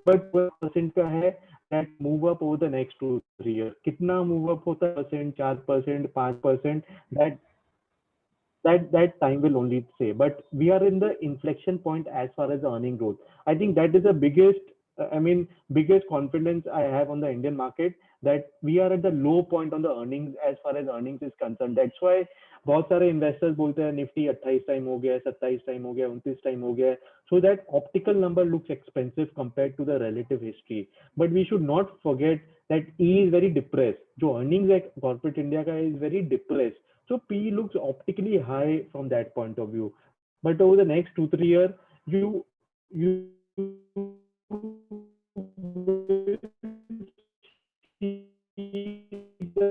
but 12% का है that move up over the next 2-3 years. कितना move up होता है, percent, 4%, 5%, that time will only say. But we are in the inflection point as far as the earning growth. I think that is the biggest, biggest confidence I have on the Indian market, that we are at the low point on the earnings as far as earnings is concerned. That's why बहुत सारे investors बोलते हैं Nifty 28 time हो गया है, 27 time हो गया है, 29 टाइम हो गया है. So that optical number looks expensive compared to the relative history. But we should not forget that E is very depressed. जो earnings है corporate India का is very depressed. So P looks optically high from that point of view. But over the next 2-3 years, you see the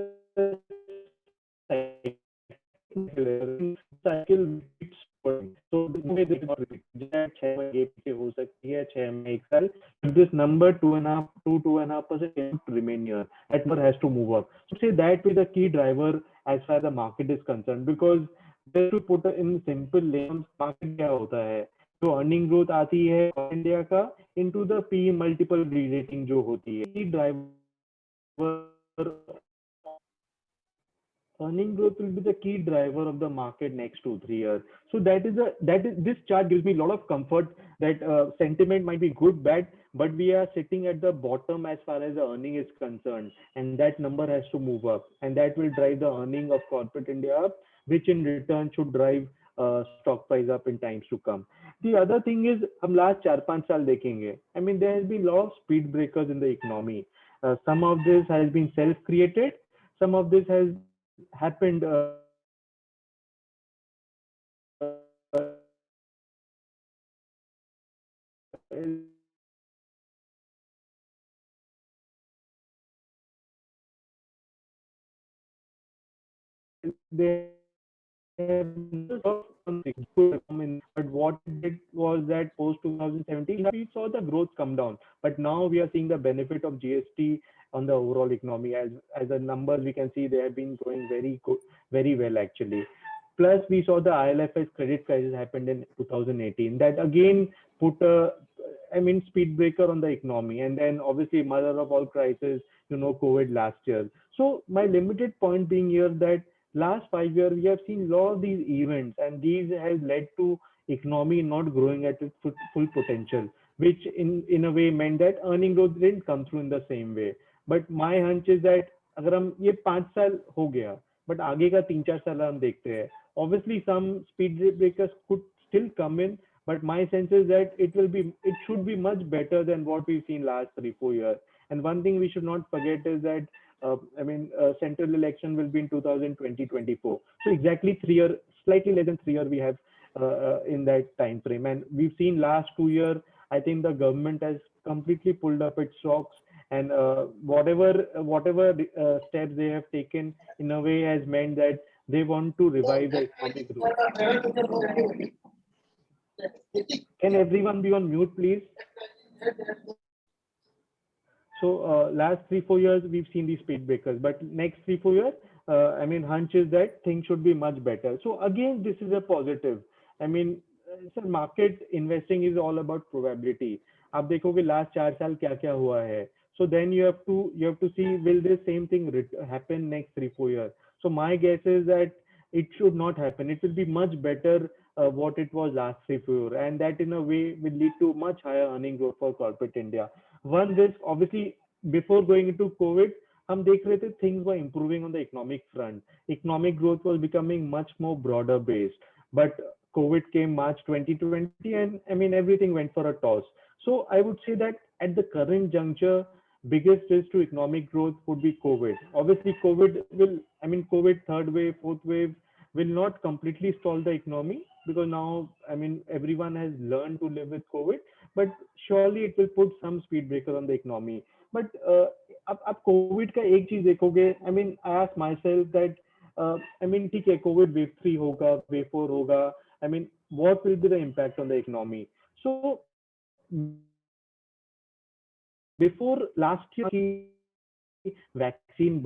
cycle keeps going. So this is not repeat. 6 महीने पीछे हो सकती है, 6 महीने, 1 साल. If this number 2.5% can remain here, that number has to move up. So say that will be the key driver as far as the market is concerned, because just to put it in simple terms, market क्या होता है, जो earning growth आती है India का into the P multiple rerating जो होती है, driver earning growth will be the key driver of the market next 2-3 years. So this chart gives me a lot of comfort that sentiment might be good, bad, but we are sitting at the bottom as far as the earning is concerned, and that number has to move up, and that will drive the earning of corporate India up, which in return should drive stock price up in times to come. The other thing is, हम last 4-5 साल देखेंगे. I mean, there has been a lot of speed breakers in the economy. Some of this has been self-created. Some of this has happened they but what it did was that post 2017 we saw the growth come down, but now we are seeing the benefit of GST on the overall economy. As the numbers we can see, they have been growing very good, very well actually. Plus we saw the ILFS credit crisis happened in 2018, that again put a speed breaker on the economy, and then obviously mother of all crises, COVID last year. So my limited point being here that last 5 years we have seen a lot of these events, and these has led to economy not growing at its full potential, which in a way meant that earning growth didn't come through in the same way. But my hunch is that अगर हम ये 5 साल हो गया, but आगे का 3-4 साल हम देखते हैं, obviously some speed breakers could still come in, but my sense is that it should be much better than what we've seen last 3-4 years. And one thing we should not forget is that central election will be in 2020-24. So exactly 3 years, slightly less than 3 years we have in that time frame. And we've seen last 2 years, I think the government has completely pulled up its socks, and whatever steps they have taken in a way has meant that they want to revive the economic growth. Can everyone be on mute, please? So last 3-4 years, we've seen these speed breakers, but next 3-4 years, hunch is that things should be much better. So again, this is a positive. So market investing is all about probability. आप देखोगे last 4 साल क्या हुआ है. So then you have to see, will this same thing happen next 3-4 years? So my guess is that it should not happen. It will be much better what it was last 3-4 years, and that in a way will lead to much higher earning growth for corporate India. One risk, obviously, before going into COVID, हम देख रहे थे things were improving on the economic front. Economic growth was becoming much more broader based. But COVID came March 2020, and everything went for a toss. So I would say that at the current juncture, biggest risk to economic growth would be COVID. Obviously, COVID third wave, fourth wave will not completely stall the economy, because now, everyone has learned to live with COVID, but surely it will put some speed breaker on the economy. But अब COVID का एक चीज देखोगे, I ask myself that, ठीक है, COVID wave 3 होगा, wave 4 होगा, what will be the impact on the economy? So before last year, vaccine,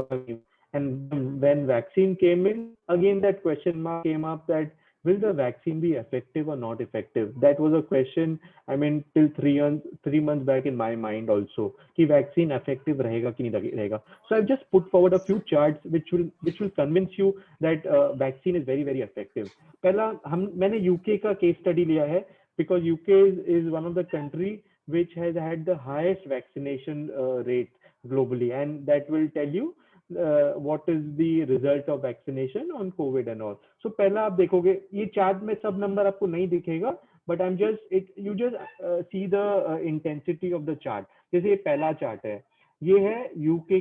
and when vaccine came in, again that question mark came up that will the vaccine be effective or not effective? That was a question, I mean, till 3 months back in my mind also, कि vaccine effective रहेगा कि नहीं रहेगा. So I've just put forward a few charts which will convince you that vaccine is very very effective. पहला मैंने UK का case study लिया है because UK is one of the country which has had the highest vaccination rate globally, and that will tell you what is the result of vaccination on COVID and all. So पहला आप देखोगे ये chart में सब number आपको नहीं दिखेगा, but I'm just it you just see the intensity of the chart. जैसे ये पहला चार्ट है, ये है यूके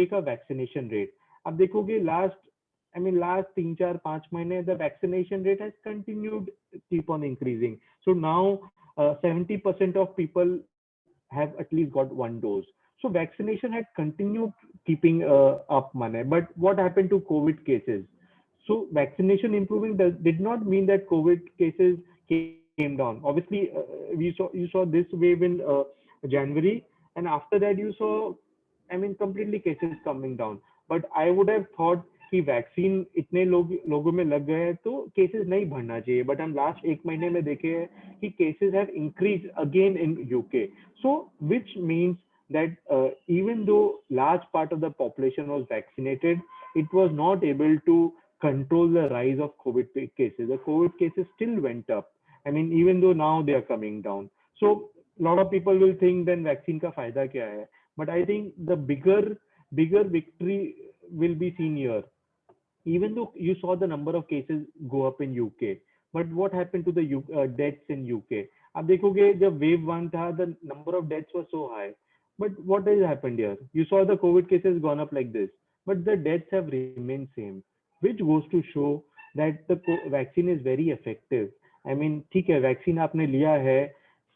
का वैक्सीनेशन रेट. आप देखोगे लास्ट 3 4 5 महीने the vaccination rate has continued keep on increasing. So now 70% of people have at least got one dose. So vaccination had continued keeping up, money. But what happened to COVID cases? So vaccination improving did not mean that COVID cases came down. Obviously, you saw this wave in January, and after that you saw, completely cases coming down. But I would have thought कि vaccine इतने लोगों में लग गए हैं तो cases नहीं बढ़ना चाहिए, बट हम लास्ट 1 महीने में देखे हैं कि cases have increase again in UK. So which means that even though large part of the population was vaccinated, it was not able to control the rise of COVID cases. The COVID cases still went up. I mean, even though now they are coming down. So a lot of people will think then vaccine का फायदा क्या है? But I think the bigger victory will be seen here. Even though you saw the number of cases go up in UK, but what happened to the deaths in UK? आप देखोगे जब wave 1 था, the number of deaths was so high. But what has happened here? You saw the COVID cases gone up like this, but the deaths have remained same, which goes to show that the vaccine is very effective. I mean, ठीक है, vaccine आपने लिया है,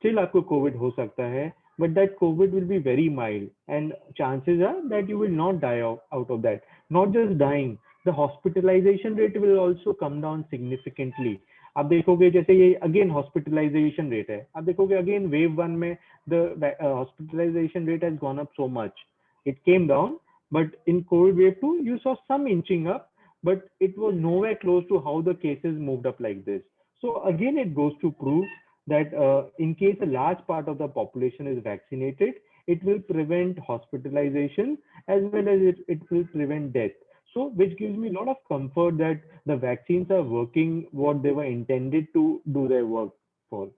still आपको COVID हो सकता है, but that COVID will be very mild, and chances are that you will not die out of that. Not just dying, the hospitalization rate will also come down significantly. आप देखोगे जैसे ये again hospitalisation rate है, आप देखोगे again wave 1 में the hospitalization rate has gone up so much. It came down, but in COVID wave 2 you saw some inching up, but it was nowhere close to how the cases moved up like this. So again it goes to prove that in case a large part of the population is vaccinated, it will prevent hospitalization as well as it will prevent death. So which gives me a lot of comfort that the vaccines are working what they were intended to do their work for.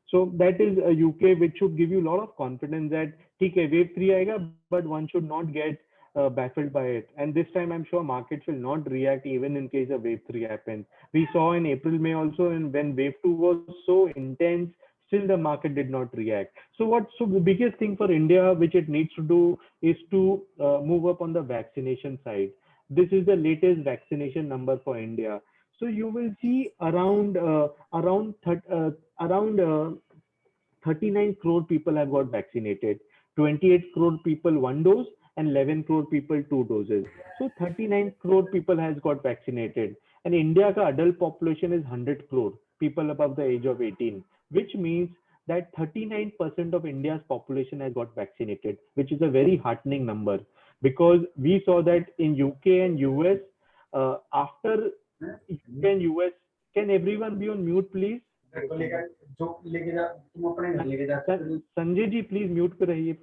So that is a UK which should give you a lot of confidence that okay, wave 3 aega, but one should not get baffled by it. And this time I'm sure markets will not react even in case a wave 3 happens. We saw in April, May also, and when wave 2 was so intense, still the market did not react. So the biggest thing for India which it needs to do is to move up on the vaccination side. This is the latest vaccination number for India. So you will see around 39 crore people have got vaccinated, 28 crore people one dose, and 11 crore people two doses. So 39 crore people has got vaccinated, and India's adult population is 100 crore people above the age of 18, which means that 39% of India's population has got vaccinated, which is a very heartening number, because we saw that in UK and US, after UK and US, can everyone be on mute, please? Sanjay ji please mute पे रहिए.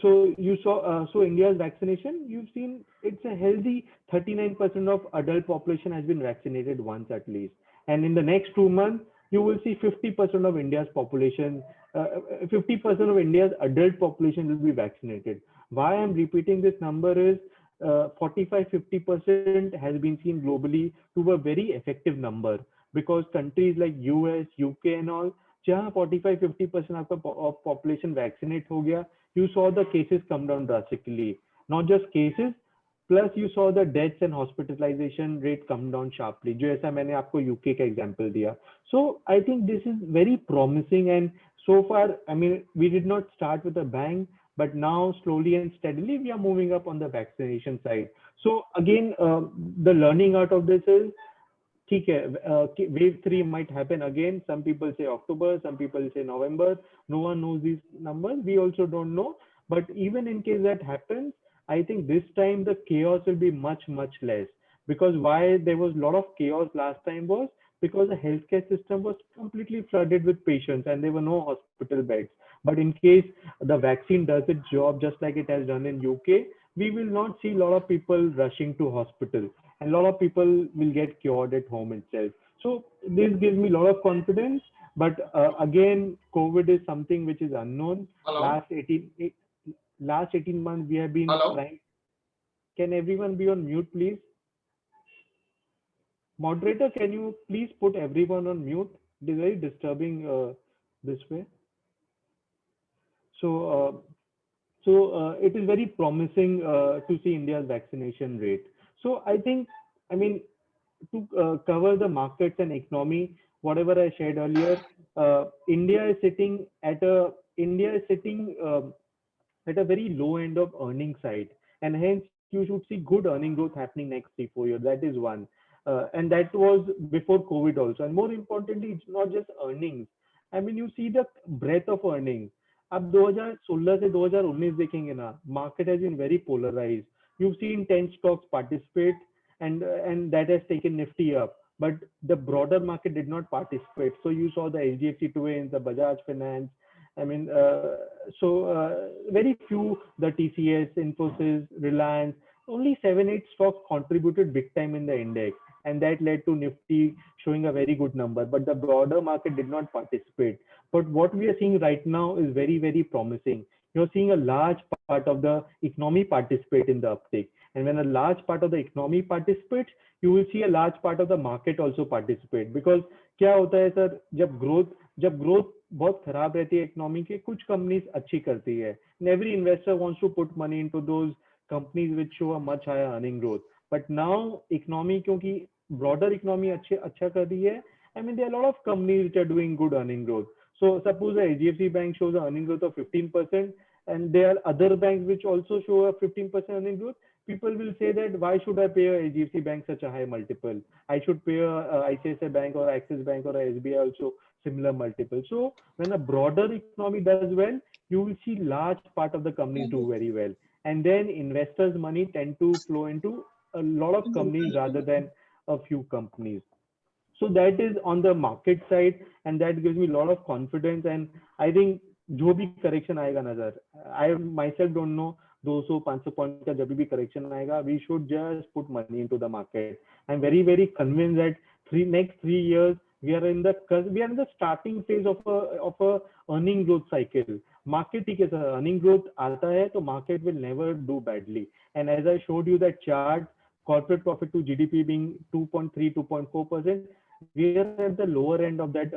So you saw so India's vaccination, you've seen it's a healthy 39% of adult population has been vaccinated once at least, and in the next 2 months you will see 50% of India's population, 50% of India's adult population will be vaccinated. Why I'm repeating this number is 45-50% has been seen globally to a very effective number, because countries like US, UK and all, जहाँ 45-50% आपका population vaccinate हो गया, you saw the cases come down drastically. Not just cases, plus you saw the deaths and hospitalization rate come down sharply, जो ऐसा मैंने आपको UK का example दिया. So I think this is very promising, and so far, I mean, we did not start with a bang, but now slowly and steadily we are moving up on the vaccination side. So again, the learning out of this is, ठीक है, wave 3 might happen again. Some people say October, some people say November. No one knows these numbers. We also don't know. But even in case that happens, I think this time the chaos will be much, much less, Because why there was a lot of chaos last time was because the healthcare system was completely flooded with patients and there were no hospital beds. But in case the vaccine does its job just like it has done in UK, we will not see a lot of people rushing to hospital, and a lot of people will get cured at home itself. So this gives me a lot of confidence. But again, COVID is something which is unknown. Hello, Last 18 months we have been hello. trying. Can everyone be on mute, please? Moderator, can you please put everyone on mute? It is very disturbing this way. So, it is very promising to see India's vaccination rate. So, I think, I mean, to cover the markets and economy, whatever I shared earlier, India is sitting at a very low end of earning side, and hence you should see good earning growth happening next 3 4 years. That is one. And that was before COVID also. And more importantly, it's not just earnings. I mean, you see the breadth of earnings. अब 2016 से 2019 देखेंगे ना, market has been very polarized. You've seen 10 stocks participate, and that has taken Nifty up. But the broader market did not participate. So you saw the HDFC Twins, the Bajaj Finance. I mean, very few, the TCS, Infosys, Reliance, only 7 8 stocks contributed big time in the index, and that led to Nifty showing a very good number. But the broader market did not participate. But what we are seeing right now is very, very promising. You're seeing a large part of the economy participate in the uptake. And when a large part of the economy participates, you will see a large part of the market also participate. Because क्या होता है sir, जब growth बहुत खराब रहती है economy के, कुछ कंपनीज अच्छी करती है, and every investor wants to put money into those companies which show a much higher earning growth. But now economy, क्योंकि broader economy अच्छा कर रही है, I mean, there are a lot of companies which are doing good earning growth. So suppose the HDFC Bank shows an earning growth of 15%, and there are other banks which also show a 15% earning growth. People will say that why should I pay a HDFC Bank such a high multiple? I should pay a ICICI Bank or Axis Bank or a SBI also similar multiple. So when a broader economy does well, you will see large part of the companies do very well, and then investors' money tend to flow into a lot of companies rather than a few companies. So that is on the market side, and that gives me a lot of confidence. And I think जो भी correction आएगा ना sir, I myself don't know 200 500 point का जब भी correction आएगा, we should just put money into the market. I'm very very convinced that next 3 years we are in the starting phase of a earning growth cycle. Market ठीक है sir, earning growth आता है तो market will never do badly. And as I showed you that chart, corporate profit to GDP being 2.3 2.4%, we are at the lower end of that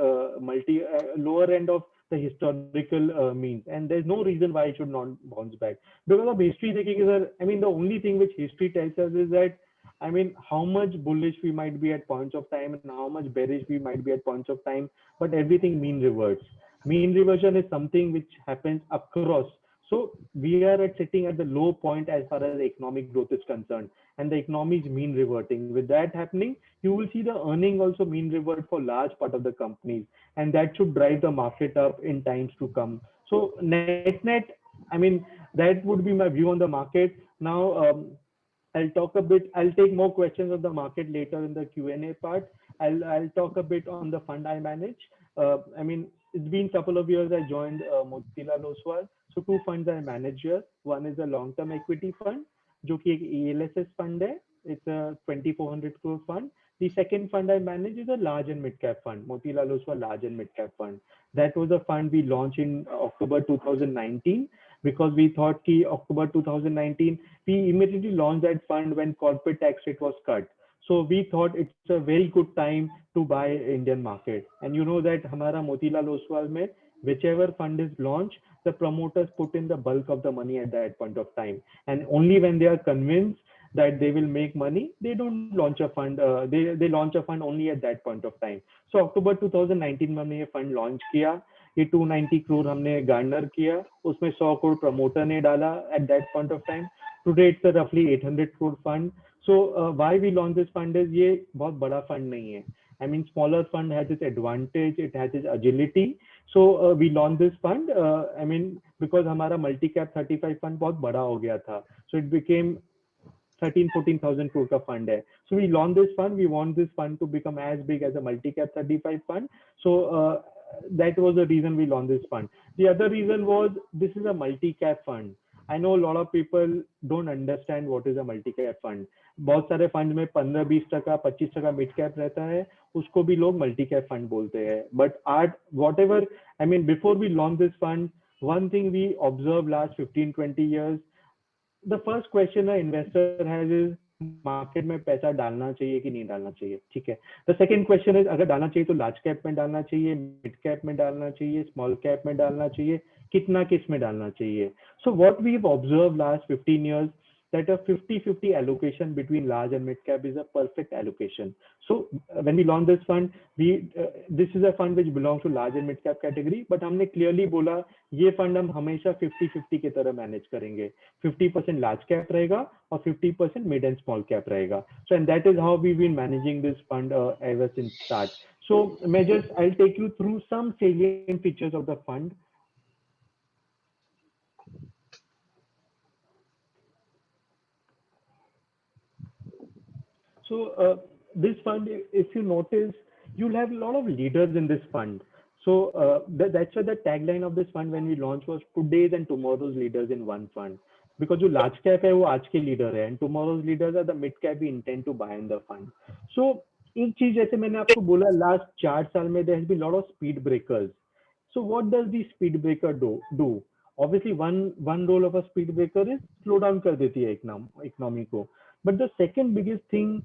lower end of the historical means, and there's no reason why it should not bounce back. Because of history देखिए sir, I mean, the only thing which history tells us is that, I mean, how much bullish we might be at points of time and how much bearish we might be at points of time, but everything mean reverts. Mean reversion is something which happens across. So we are sitting at the low point as far as economic growth is concerned, and the economy is mean reverting. With that happening, you will see the earning also mean revert for large part of the companies, and that should drive the market up in times to come. So net, I mean, that would be my view on the market. Now, I'll talk a bit. I'll take more questions on the market later in the Q&A part. I'll talk a bit on the fund I manage. I mean, it's been a couple of years I joined Motilal Oswal. So two funds I manage here. One is a long-term equity fund, जो कि एक ELSS fund है. It's a 2,400 crore fund. The second fund I manage is a large and mid-cap fund, Motilal Oswal Large and Mid-Cap Fund. That was a fund we launched in October 2019, because we thought कि October 2019, we immediately launched that fund when corporate tax rate was cut. So we thought it's a very good time to buy Indian market. And you know that हमारा Motilal Oswal में whichever fund is launched, the promoters put in the bulk of the money at that point of time. And only when they are convinced that they will make money, they don't launch a fund. They launch a fund only at that point of time. So October 2019 में हमने ये fund launch किया. ये 290 crore हमने garner किया. उसमें 100 crore promoter ने डाला at that point of time. Today it's a roughly 800 crore fund. So why we launched this fund is ये बहुत बड़ा fund नहीं है. I mean, smaller fund has its advantage, it has its agility. So we launched this fund. I mean, because हमारा multi cap 35 fund बहुत बड़ा हो गया था. So it became 13-14,000 crore का fund है. So we launched this fund. We want this fund to become as big as a multi-cap 35 fund. So that was the reason we launched this fund. The other reason was this is a multi-cap fund. I know a lot of people don't understand what is a multi-cap fund. बहुत सारे fund में 15-20%, 25% mid cap रहता है, उसको भी लोग multi cap fund बोलते हैं. But at whatever, I mean before we launch this fund, one thing we observe last 15-20 years, the first question an investor has is market में पैसा डालना चाहिए कि नहीं डालना चाहिए. ठीक है. द सेकंड क्वेश्चन इज अगर डालना चाहिए तो लार्ज कैप में डालना चाहिए, मिड कैप में डालना चाहिए, स्मॉल कैप में डालना चाहिए, कितना किस में डालना चाहिए. So what we have observe last 15 years that a 50-50 allocation between large and mid cap is a perfect allocation. So when we launched this fund, this is a fund which belongs to large and mid cap category, but हमने clearly बोला ये fund हम हमेशा 50-50 की तरह manage करेंगे. 50% large cap रहेगा और 50% मिड एंड स्मॉल कैप रहेगा. So and that is how we've been managing this fund ever since start. So measures, I'll take you through some salient features of the fund. So this fund, if you notice, you'll have a lot of leaders in this fund. So that's why the tagline of this fund when we launched was today's and tomorrow's leaders in one fund. Because जो large cap है वो आज के leader है, and tomorrow's leaders are the mid cap we intend to buy in the fund. So एक चीज जैसे मैंने आपको बोला last 4 साल में there has been a lot of speed breakers. So what does the speed breaker do? Obviously one role of a speed breaker is slow down कर देती है economy को. But the second biggest thing,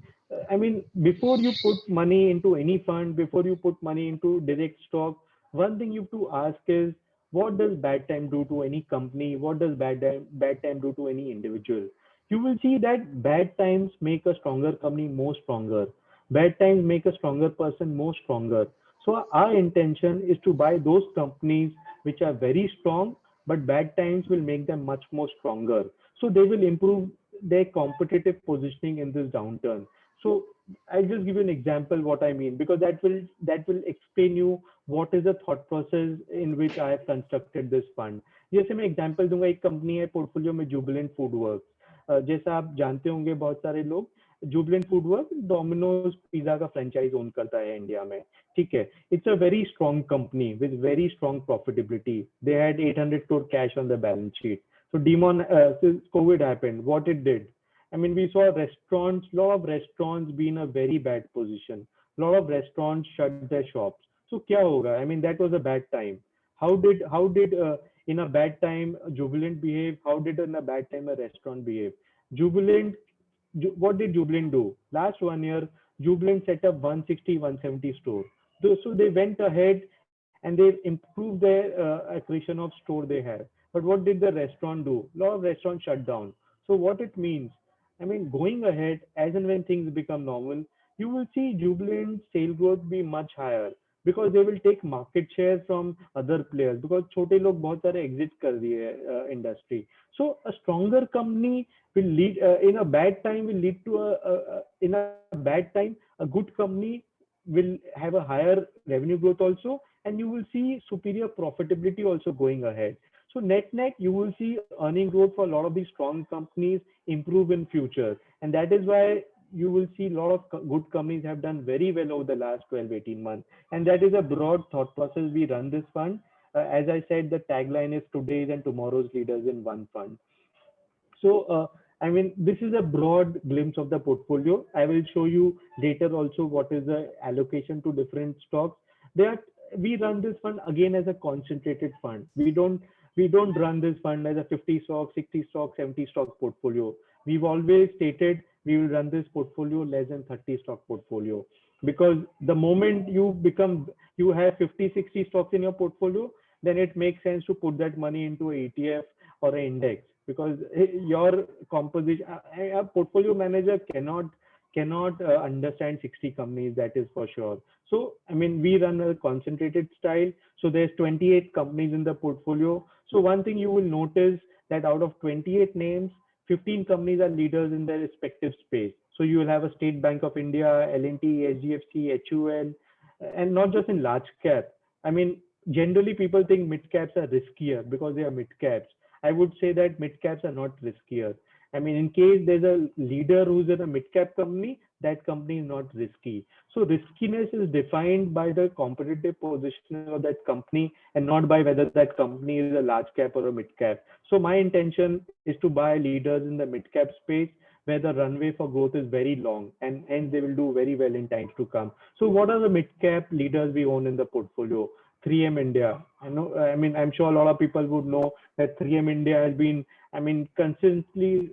I mean, before you put money into any fund, before you put money into direct stock, one thing you have to ask is, what does bad time do to any company? What does bad time do to any individual? You will see that bad times make a stronger company more stronger. Bad times make a stronger person more stronger. So our intention is to buy those companies which are very strong, but bad times will make them much more stronger. So they will improve their competitive positioning in this downturn. So I'll just give you an example what I mean, because that will explain you what is the thought process in which I have constructed this fund. जैसे मैं example दूंगा, एक company है portfolio में Jubilant food works. जैसा आप जानते होंगे बहुत सारे लोग, Jubilant food work Domino's pizza का फ्रेंचाइज ओन करता है इंडिया में. ठीक है. It's a very strong company with very strong profitability. They had 800 crore cash on the balance sheet. So since COVID happened, what it did, I mean, we saw lot of restaurants be in a very bad position. Lot of restaurants shut their shops. So क्या होगा? I mean, that was a bad time. How did in a bad time Jubilant behave? How did in a bad time a restaurant behave? What did Jubilant do? Last 1 year, Jubilant set up 160-170 stores. So they went ahead and they improved their accretion of store they have. But what did the restaurant do? A lot of restaurants shut down. So what it means, I mean, going ahead, as and when things become normal, you will see Jubilant sale growth be much higher, because they will take market share from other players, because छोटे लोग बहुत सारे exit कर दिए industry. So a stronger company will lead in a bad time will lead to in a bad time a good company will have a higher revenue growth also, and you will see superior profitability also going ahead. So net, you will see earning growth for a lot of these strong companies improve in future. And that is why you will see a lot of good companies have done very well over the last 12-18 months. And that is a broad thought process we run this fund. As I said, the tagline is today's and tomorrow's leaders in one fund. So, I mean, this is a broad glimpse of the portfolio. I will show you later also what is the allocation to different stocks. We run this fund again as a concentrated fund. We don't run this fund as a 50 stock, 60 stock, 70 stock portfolio. We've always stated we will run this portfolio less than 30 stock portfolio, because the moment you have 50, 60 stocks in your portfolio, then it makes sense to put that money into an ETF or an index, because your composition, a portfolio manager cannot understand 60 companies, that is for sure. So, I mean, we run a concentrated style. So there's 28 companies in the portfolio. So one thing you will notice that out of 28 names, 15 companies are leaders in their respective space. So you will have a State Bank of India, L&T, HDFC, HUL, and not just in large cap. I mean, generally people think mid caps are riskier because they are mid caps. I would say that mid caps are not riskier. I mean, in case there's a leader who's in a mid-cap company, that company is not risky. So riskiness is defined by the competitive positioning of that company and not by whether that company is a large cap or a mid-cap. So my intention is to buy leaders in the mid-cap space where the runway for growth is very long and hence they will do very well in times to come. So what are the mid-cap leaders we own in the portfolio? 3M India. I know, I mean, I'm sure a lot of people would know that 3M India has been, I mean, consistently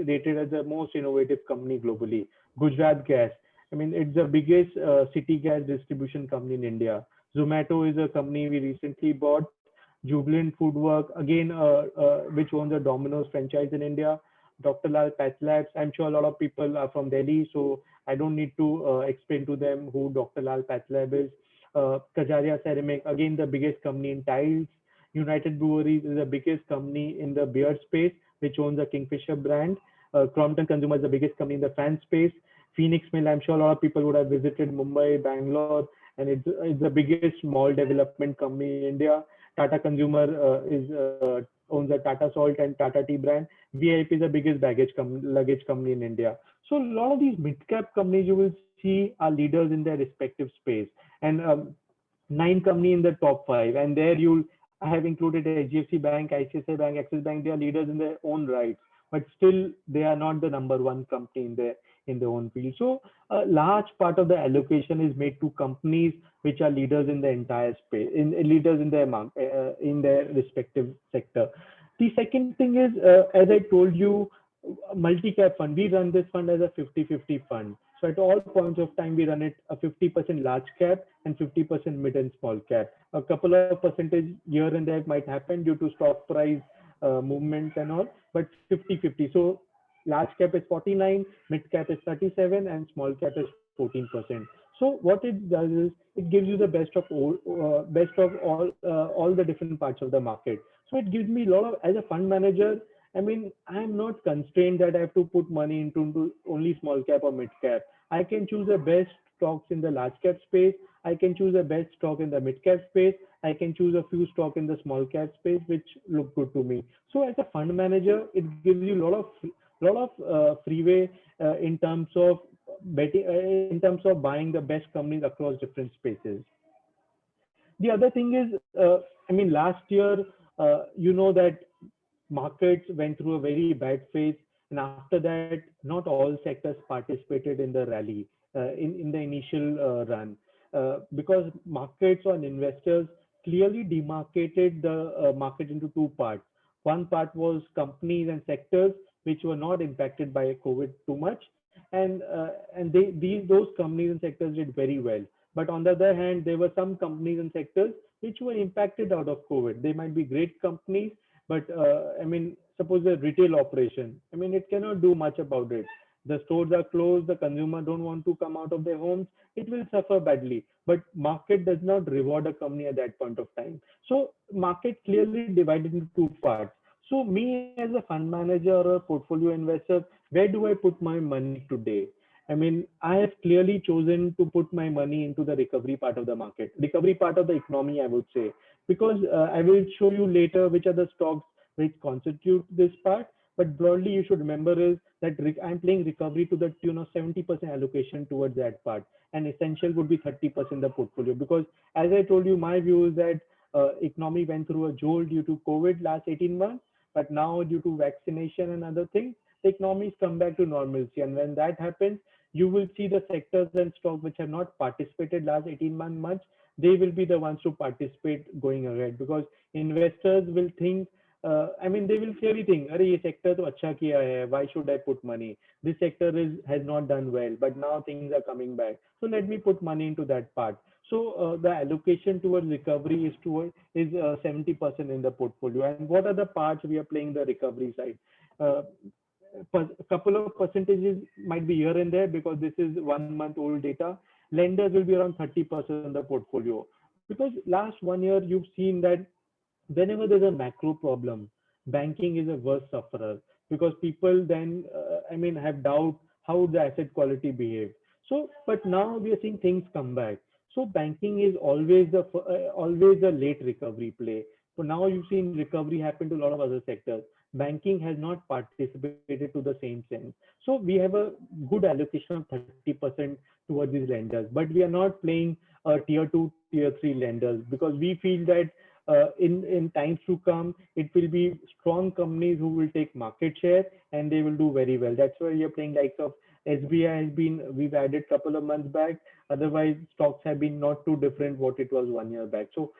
rated as the most innovative company globally. Gujarat Gas. I mean, it's the biggest city gas distribution company in India. Zomato is a company we recently bought. Jubilant Foodwork, again, which owns a Domino's franchise in India. Dr. Lal PathLabs. I'm sure a lot of people are from Delhi, so I don't need to explain to them who Dr. Lal PathLab is. Kajaria Ceramic, again, the biggest company in tiles. United Breweries is the biggest company in the beer space, which owns the Kingfisher brand. Crompton Consumer is the biggest company in the fan space. Phoenix Mill, I'm sure a lot of people would have visited Mumbai, Bangalore, and it's the biggest mall development company in India. Tata Consumer owns the Tata Salt and Tata Tea brand. VIP is the biggest luggage company in India. So a lot of these mid-cap companies you will see are leaders in their respective space. And 9 company in the top 5, and there you'll I have included HDFC Bank, ICICI Bank, Axis Bank. They are leaders in their own rights, but still they are not the number one company in their own field. So a large part of the allocation is made to companies which are leaders in the entire space, leaders in in their respective sector. The second thing is, as I told you, multi-cap fund. We run this fund as a 50-50 fund. So at all points of time, we run it a 50% large cap and 50% mid and small cap. A couple of percentage here and there might happen due to stock price movements and all, but 50-50. So large cap is 49, mid cap is 37, and small cap is 14%. So what it does is it gives you the best of all the different parts of the market. So it gives me a lot of, as a fund manager, I mean, I'm not constrained that I have to put money into only small cap or mid cap. I can choose the best stocks in the large cap space. I can choose the best stock in the mid cap space. I can choose a few stock in the small cap space, which look good to me. So as a fund manager, it gives you a lot of freeway in terms of in terms of buying the best companies across different spaces. The other thing is, I mean, last year, you know that markets went through a very bad phase, and after that, not all sectors participated in the rally in the initial run because markets or investors clearly demarcated the market into two parts. One part was companies and sectors which were not impacted by COVID too much, and those companies and sectors did very well. But on the other hand, there were some companies and sectors which were impacted out of COVID. They might be great companies, but I mean, suppose a retail operation, I mean, it cannot do much about it. The stores are closed, the consumer don't want to come out of their homes, it will suffer badly. But market does not reward a company at that point of time. So market clearly divided into two parts. So me as a fund manager or a portfolio investor, where do I put my money today? I mean, I have clearly chosen to put my money into the recovery part of the market, recovery part of the economy, I would say, because I will show you later which are the stocks which constitute this part. But broadly, you should remember is that I'm playing recovery to the tune of 70% allocation towards that part, and essential would be 30% the portfolio. Because as I told you, my view is that economy went through a jolt due to COVID last 18 months, but now due to vaccination and other things, the economies come back to normalcy. And when that happens, you will see the sectors and stocks which have not participated last 18 months, they will be the ones to participate going ahead because investors will think, I mean, they will clearly think, "Arey, ye sector to acha kiya hai. Why should I put money? This sector has not done well, but now things are coming back. So let me put money into that part." So the allocation towards recovery is 70% in the portfolio. And what are the parts we are playing the recovery side? Uh, a couple of percentages might be here and there because this is 1 month old data. Lenders will be around 30% of the portfolio because last 1 year you've seen that whenever there's a macro problem, banking is a worse sufferer because people then, I mean, have doubt how the asset quality behave. So, but now we are seeing things come back. So banking is always always a late recovery play. So now you've seen recovery happen to a lot of other sectors. Banking has not participated to the same sense. So we have a good allocation of 30% towards these lenders, but we are not playing tier two, tier three lenders because we feel that in times to come, it will be strong companies who will take market share and they will do very well. That's why we are playing likes of SBI has been we've added couple of months back. Otherwise, stocks have been not too different what it was 1 year back. So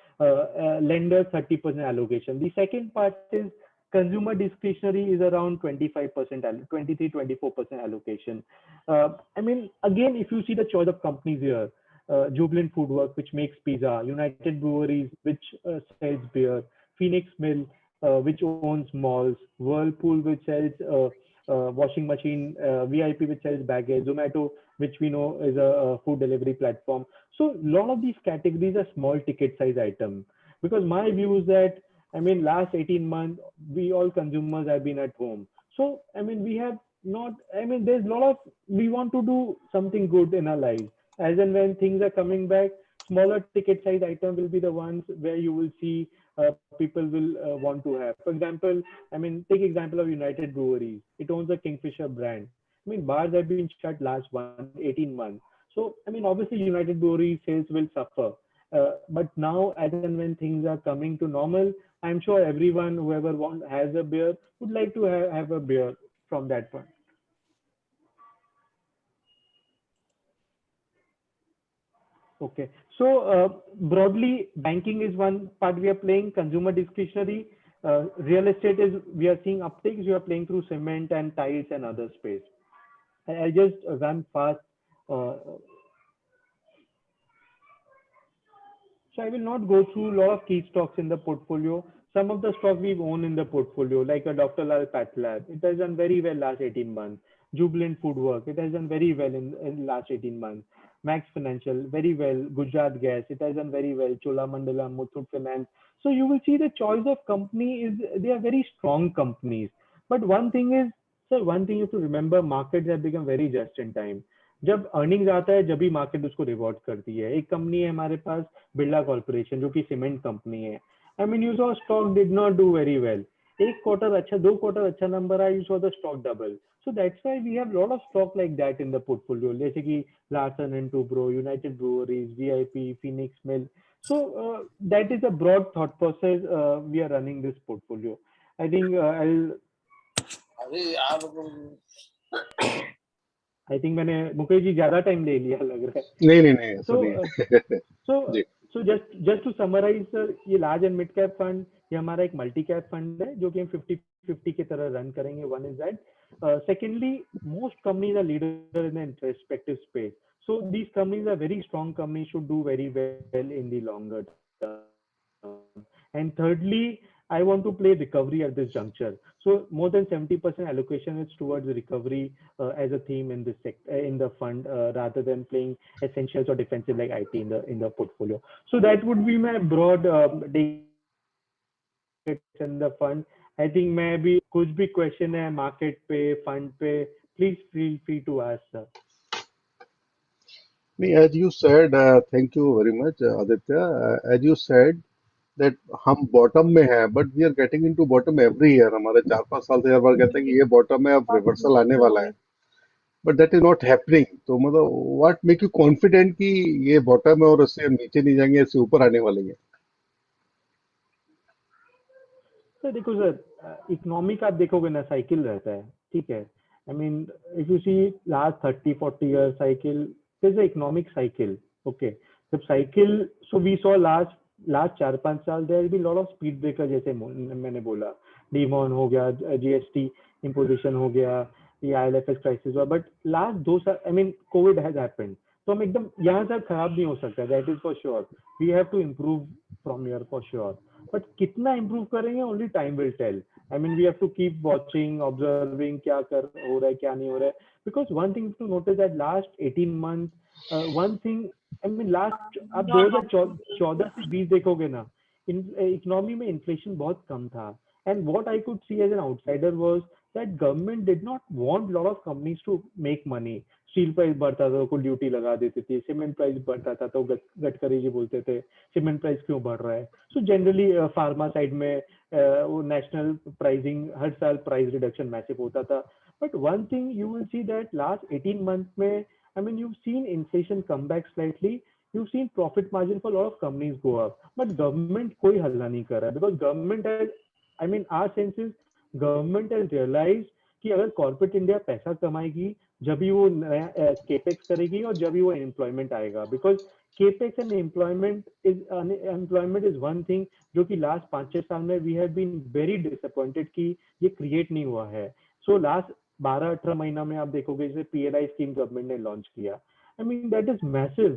lenders 30% allocation. The second part is consumer discretionary is around 25%, 23, 24% allocation. I mean, again, if you see the choice of companies here, Jubilant Foodwork, which makes pizza, United Breweries, which sells beer, Phoenix Mill, which owns malls, Whirlpool, which sells washing machine, VIP, which sells baggage, Zomato, which we know is a food delivery platform. So a lot of these categories are small ticket size item. Because my view is that, I mean, last 18 months, we all consumers have been at home. So, I mean, we have not, I mean, there's a lot of, we want to do something good in our lives. As and when things are coming back, smaller ticket size item will be the ones where you will see people will want to have. For example, I mean, take example of United Breweries. It owns the Kingfisher brand. I mean, bars have been shut last 18 months. So, I mean, obviously, United Brewery sales will suffer. But now, as and when things are coming to normal, I'm sure everyone, whoever has a beer, would like to have a beer from that point. Okay. So broadly, banking is one part we are playing, consumer discretionary. Real estate is we are seeing uptakes. We are playing through cement and tiles and other space. I just run fast. Uh, So I will not go through a lot of key stocks in the portfolio. Some of the stocks we've owned in the portfolio, like a Dr. Lal PathLab, it has done very well last 18 months. Jubilant Foodwork, it has done very well in last 18 months. Max Financial, very well. Gujarat Gas, it has done very well. Cholamandalam, Muthoot Finance. So you will see the choice of company is they are very strong companies. But one thing is, sir, one thing you have to remember, markets have become very just in time. जब earnings आता है जब भी market उसको reward करती है एक company है हमारे पास बिरला कॉर्पोरेशन जो कि सीमेंट कंपनी है I mean you saw stock did not do very well एक क्वार्टर अच्छा दो क्वार्टर अच्छा नंबर आया you saw the stock double so that's why we have lot of stock like that in the portfolio जैसे कि Larsen and Toubro United Breweries VIP Phoenix mill so that is a broad thought process we are running this portfolio I think I think मैंने मुकेश जी ज्यादा time ले लिया लग रहा है नहीं नहीं नहीं ऐसा सो नहीं है सो जी so just to summarize sir ये large and mid cap fund ये हमारा एक मल्टी कैप फंड है जो कि हम 50-50 की तरह रन करेंगे one is that secondly most companies are leader in respective space so these companies are very strong companies should do very well in the longer term and thirdly I want to play recovery at this juncture so more than 70% allocation is towards recovery as a theme in this in the fund rather than playing essentials or defensive like IT in the portfolio. So that would be my broad in the fund. I think maybe कुछ भी question है market पे fund पे please feel free to ask sir. नहीं as you said thank you very much Aditya as you said that हम bottom में हैं but we are getting into bottom every year हमारे 4-5 साल से हर बार कहते हैं कि ये बॉटम है अब रिवर्सल आने वाला है but that is not happening तो मतलब व्हाट मेक यू कॉन्फिडेंट कि ये बॉटम है और इससे हम नीचे नहीं जाएंगे इससे ऊपर आने वाले हैं सर देखो सर इकोनॉमी का आप देखोगे ना साइकिल रहता है ठीक है I mean if you see last 30-40 year cycle this economic cycle okay जब cycle so we saw last last 4-5 साल there be lot of speed breaker जैसे मैंने बोला डीमॉन हो गया जीएसटी इम्पोजिशन हो गया ये आईएलएफएस क्राइसिस हुआ बट लास्ट 2 साल I mean COVID has happened तो हम एकदम यहाँ से खराब नहीं हो सकता that is for sure we have to improve from year for sure but कितना इम्प्रूव करेंगे only time will tell I mean we have to keep watching observing क्या कर हो रहा है क्या नहीं हो रहा है because one thing to notice that last 18 month one thing I mean last आप 2014 से 20 देखोगे ना इकोनॉमी में इन्फ्लेशन बहुत कम था and what I could see as an outsider was that government did not want lot of companies to make money. Steel price बढ़ता था तो ड्यूटी लगा देती थी, सीमेंट प्राइस बढ़ता था तो गडकरी जी बोलते थे सीमेंट प्राइस क्यों बढ़ रहा है. सो जनरली फार्मा साइड में वो नेशनल प्राइसिंग हर साल प्राइस रिडक्शन मैसिव होता था. But one thing you will see that last 18 month में, I mean, you've seen inflation come back slightly. You've seen profit margin for a lot of companies go up, but government कोई हल्ला नहीं कर रहा है because government has, I mean, our sense is government has realized कि अगर corporate India पैसा कमाएगी जब भी वो नया capex करेगी और जब भी वो employment आएगा, because capex and employment is one thing जो कि last 5-6 साल में we have been very disappointed कि ये create नहीं हुआ है. So last 12-18 महीना में आप देखोगे जैसे पीएलआई स्कीम गवर्नमेंट ने लॉन्च किया. I mean that is massive.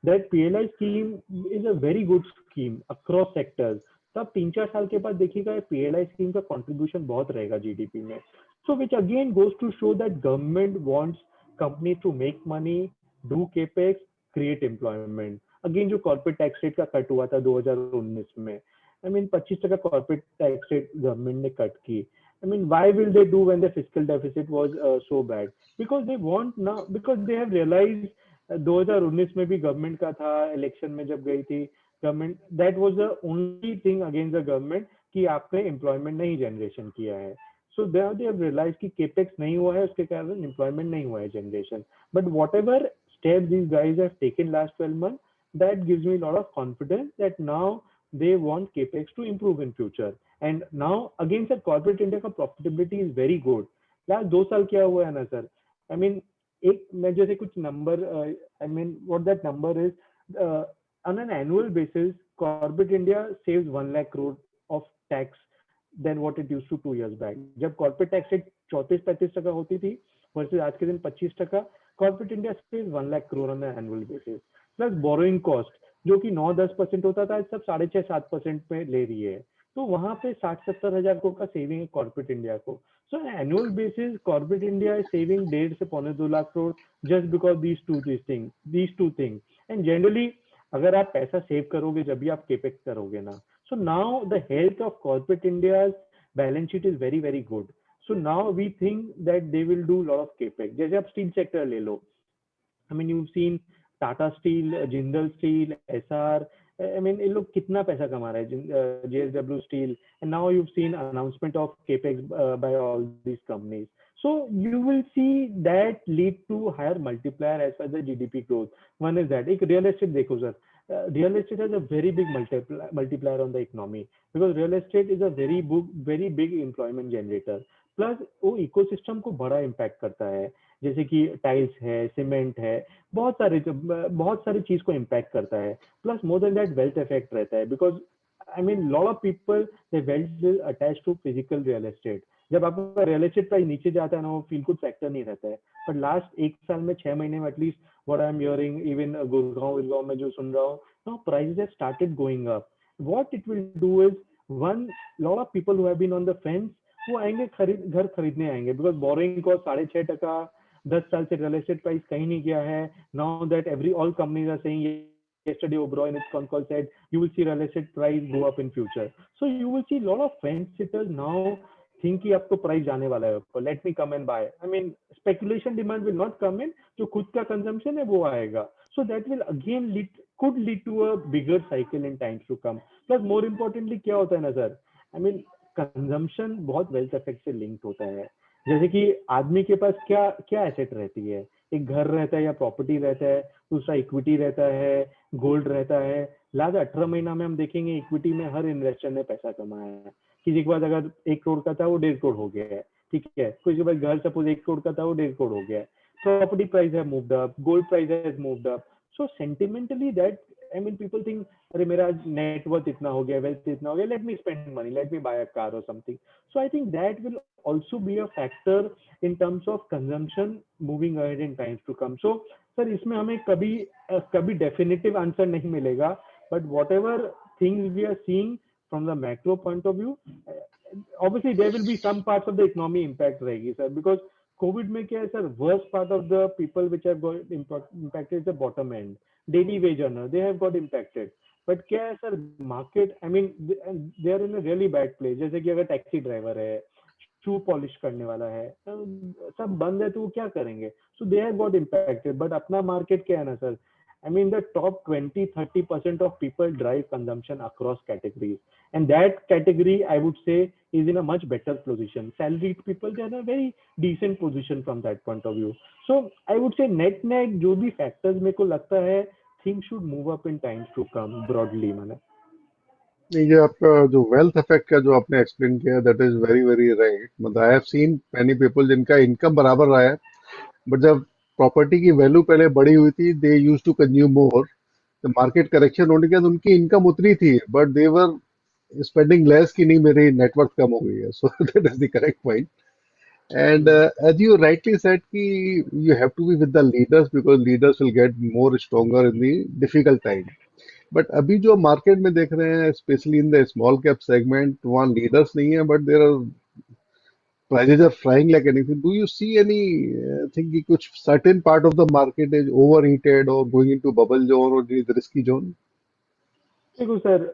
That PLI scheme is a very good scheme across sectors. तो आप 3-4 साल के बाद देखिएगा पीएलआई स्कीम का कंट्रीब्यूशन बहुत रहेगा जीडीपी में. So which again goes to show that government wants company to make money, do capex, create employment. Again जो कॉर्पोरेट टैक्स रेट का कट हुआ था 2019 में, I mean 25% corporate tax rate government ने कट की. I mean, why will they do when the fiscal deficit was so bad? Because they want now, because they have realized 2019 में भी government का था, इलेक्शन में जब गई थी government, that was the only thing against the government कि आपने एम्प्लॉयमेंट नहीं जनरेशन किया है. सो दे हैव रियलाइज कि केपेक्स नहीं हुआ है, उसके कारण एम्प्लॉयमेंट नहीं हुआ है generation. But what ever step these guys have taken last 12 months, that gives me a lot of confidence that now they want capex to improve in future. And now again sir, corporate India का profitability is very good. Last 2 साल क्या हुआ है ना sir, I mean एक मैं जैसे कुछ number, I mean what that number is, on an annual basis corporate India saves 1 lakh crore of tax then what it used to 2 years back. जब कॉर्पोरेट टैक्स रेट 34-35% होती थी वर्सेस आज के दिन 25%, corporate India saves 1 lakh crore on an annual basis. Plus borrowing cost जो कि 9-10% होता था, सब 6.5-7% पे ले रही है. तो वहां पे 60-70 हजार करोड़ का सेविंग है कॉर्पोरेट इंडिया को. सो annual basis corporate India is saving 1.5 से 2 lakh crore just because these two things. And generally अगर आप पैसा सेव करोगे जब भी आप केपेक्स करोगे ना, so now the health of corporate India balance sheet is very very good. So now we think that they will do lot of capex. जैसे आप स्टील सेक्टर ले लो, I mean, you've seen Tata Steel, Jindal Steel, SR. I mean, ये लोग कितना पैसा कमा रहे हैं, JSW Steel, and now you've seen announcement of capex by all these companies. So you will see that lead to higher multiplier as far as the GDP growth. One is that. एक real estate देखो sir, real estate has a very big multiplier on the economy because real estate is a very big employment generator. Plus वो ecosystem को बड़ा impact करता है, जैसे कि tiles है, सीमेंट है, बहुत सारी चीज को इम्पैक्ट करता है. Plus more than that wealth effect रहता है because I mean lot of people they wealth is attach to physical real estate. जब आपका रियल एस्टेट प्राइस नीचे जाता है ना, वो फील गुड फैक्टर नहीं रहता है. बट लास्ट 1 साल में 6 महीने में at least what I am hearing, even Gurgaon में जो सुन रहा हूँ, now prices have started going up. What it will do is, one, lot of people who have been on the fence वो आएंगे घर खरीदने आएंगे बिकॉज बोरिंग कॉस्ट 6.5%, 10 साल से रियल एस्टेट प्राइस कहीं नहीं गया है. Now that all companies are saying, yesterday Oberoi in its con call said you will see real estate price go up in future. So you will see lot of fence sitters now think कि अब तो price जाने वाला है ऊपर, let me come and buy. I mean speculation demand will not come in, जो खुद का consumption है वो आएगा. So that will again could lead to a bigger cycle in times to come. Plus more importantly क्या होता है ना सर, I mean कंजम्पशन बहुत वेल्थ इफेक्ट से लिंक्ड होता है. जैसे कि आदमी के पास क्या क्या एसेट रहती है, एक घर रहता है या प्रॉपर्टी रहता है, दूसरा इक्विटी रहता है, गोल्ड रहता है. लास्ट 18 महीना में हम देखेंगे इक्विटी में हर इन्वेस्टर ने पैसा कमाया है. किसी के पास अगर 1 करोड़ का था वो 1.5 करोड़ हो गया है, ठीक है. किसी के पास घर सपोज 1 करोड़ का था वो 1.5 करोड़ हो गया है. प्रॉपर्टी प्राइस है moved up, gold price has moved up. So sentimentally that, I mean, people think, अरे मेरा net worth इतना हो गया, wealth इतना हो गया, let me spend money, let me buy a car or something. So I think that will also be a factor in terms of consumption moving ahead in times to come. So sir, इसमें हमें कभी definitive answer नहीं मिलेगा, but whatever things we are seeing from the macro point of view, obviously there will be some parts of the economy impact रहेगी sir, because COVID में क्या है sir, worst part of the people which have got impacted is the bottom end. Daily wage earner, they have got impacted. But क्या है sir, market, I mean, they are in a really bad place. जैसे कि अगर taxi driver है, shoe polish करने वाला है, सब बंद है तो वो क्या करेंगे? So they have got impacted. But अपना मार्केट क्या है ना sir, I mean, the top 20-30% of people drive consumption across categories. And that category, I would say, is in a much better position. Salaried people, they are in a very decent position from that point of view. So, I would say net जो भी factors मेरे को लगता है, things should move up in times to come broadly मैंने। नहीं, ये आपका जो वेल्थ इफेक्ट का जो आपने एक्सप्लेन किया, that is very very right. मतलब I have seen many people जिनका इनकम बराबर रहा है, बट जब प्रॉपर्टी की वैल्यू पहले बढ़ी हुई थी, दे यूज टू कंज्यूम मोर। तो मार्केट करेक्शन होने के बाद उनकी इनकम उतरी थी, but they were spending less, कि नहीं मेरी नेटवर्थ कम हो गई है। So that is the correct point. And as you rightly said कि you have to be with the leaders, because leaders will get more stronger in the difficult time. But अभी जो मार्केट में देख रहे हैं, specially in the small cap segment, वहाँ leaders नहीं है, but there are prices are flying like anything. Do you see any thing कि कुछ certain part of the market is overheated or going into bubble zone or is risky zone? देखो sir,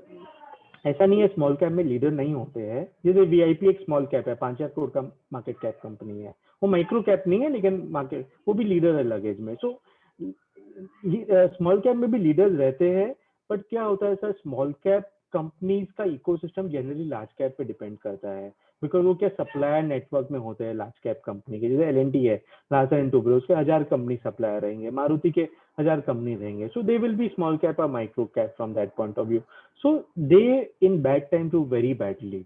ऐसा नहीं है small cap में leader नहीं होते हैं। जैसे वीआईपी एक स्मॉल कैप है, 5,000 करोड़ का मार्केट कैप कंपनी है, वो माइक्रो कैप नहीं है लेकिन मार्केट वो भी लीडर है लगेज में। सो स्मॉल कैप में भी लीडर्स रहते हैं, बट क्या होता है सर, स्मॉल कैप कंपनीज का इकोसिस्टम जनरली लार्ज कैप पे डिपेंड करता है, बिकॉज वो क्या सप्लायर नेटवर्क में होते हैं लार्ज कैप कंपनी के। जैसे एल है, लार्सन टूब्रो, उसके 1000 कंपनी सप्लायर रहेंगे, मारुति के 1000 कंपनी रहेंगे। So they will be small cap और micro cap from that point of view. So they in bad time to very badly,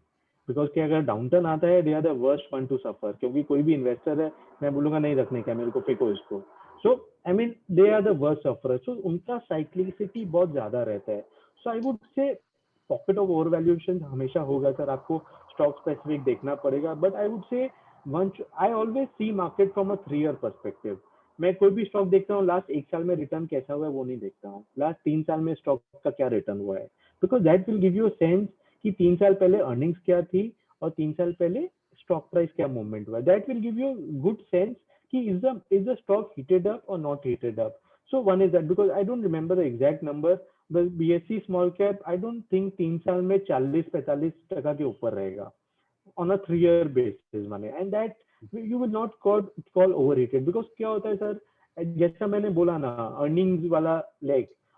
because क्या अगर डाउनटर्न आता है, they are the worst one to suffer. क्योंकि कोई भी investor है, मैं बोलूंगा नहीं रखने का, मेरे को फेंको इसको। So I mean they are the worst suffer. So उनका साइक्लिसिटी बहुत ज्यादा रहता है। So I would say pocket of over valuation हमेशा होगा सर, आपको स्टॉक स्पेसिफिक देखना पड़ेगा। But I would say once I always see market from a 3 year perspective. मैं कोई भी स्टॉक देखता हूँ, लास्ट 1 साल में रिटर्न कैसा हुआ है वो नहीं देखता हूँ, लास्ट 3 साल में स्टॉक का क्या रिटर्न हुआ है। Because that will give you a sense कि 3 साल पहले अर्निंग्स क्या थी और 3 साल पहले स्टॉक प्राइस क्या मूवमेंट हुआ है। That will give you good sense कि is the stock heated up or not heated up. So one is that, because I don't remember the exact number, but BSE small cap I don't think 3 साल में 40-45% के ऊपर रहेगा on a 3 year basis माने, and that you will not call overrated। because क्या होता है sir, जैसा मैंने बोला ना,